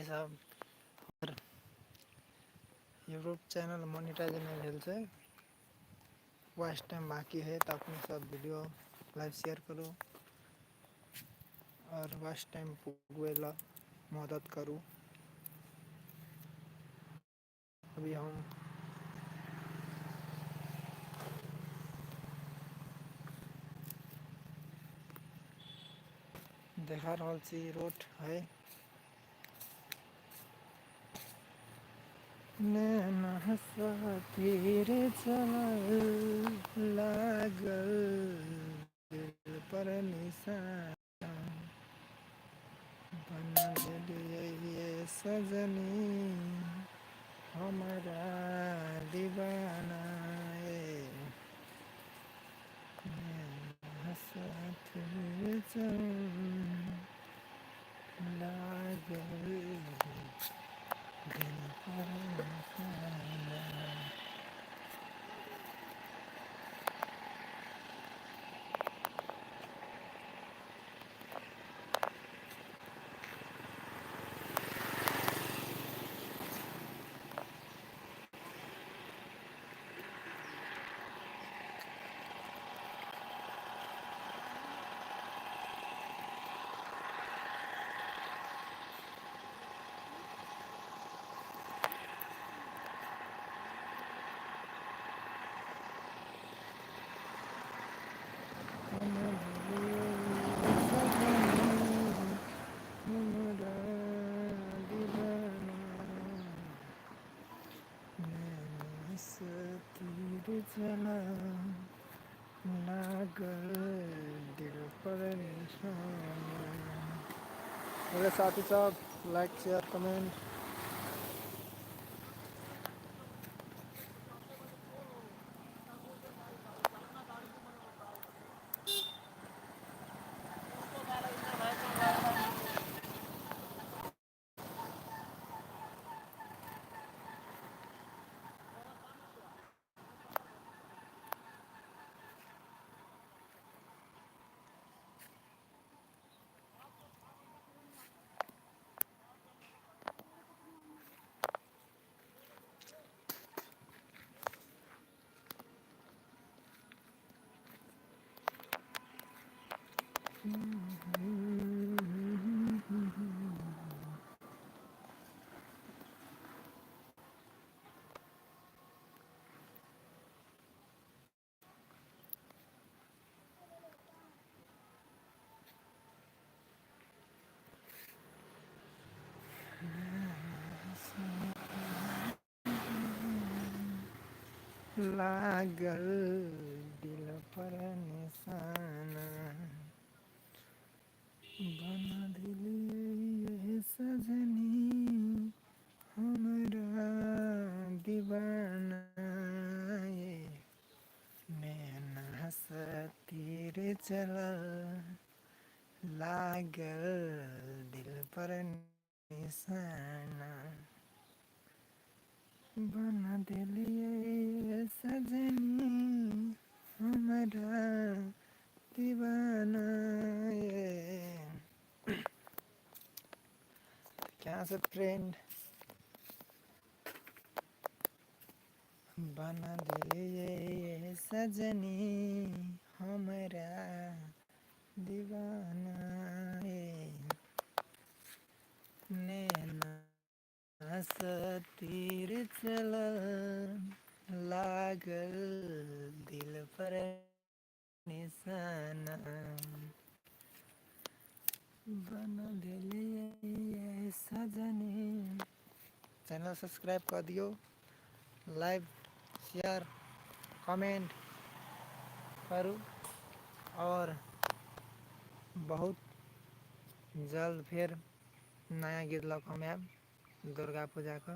सब और YouTube channel monetise नहीं भेल से वॉच टाइम बाकी है तो अपने सब वीडियो लाइव शेयर करो और वॉच टाइम पूगेला मदद करूँ। अभी हम देखा रहल छी रोड है नैना साथीर चलल लागल दिल पर निशान बना दिलिये सजनी हमारा दीवाना नैना साथीर चलल लागल दिल पर निशान। तीर चला लागल दिल पर निशान। मेरे साथी सब लाइक शेयर कमेंट लागल दिल पर निशाना बना दिलिये सजनी हमरा दीवाना नैना तीर चलल लागल दिल पर निशाना बना दिलिये सजनी हमरा दीवाना। क्या से फ्रेंड बना दिलिये सजनी हमरा दीवाना नैना तीर चलल लागल दिल पर निशाना बना दिलिये सजनी। चैनल सब्सक्राइब कर दियो, लाइव शेयर कमेंट करूँ और बहुत जल्द फिर नया गीत लग हम आएब दुर्गा पूजा का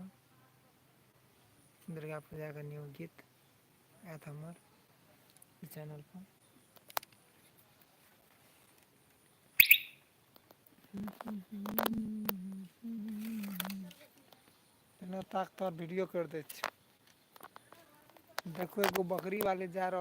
न्यू गीत आयत हमर चैनल पर। ताक तो वीडियो कर दे देखो एगो बकरी वाले जा रहा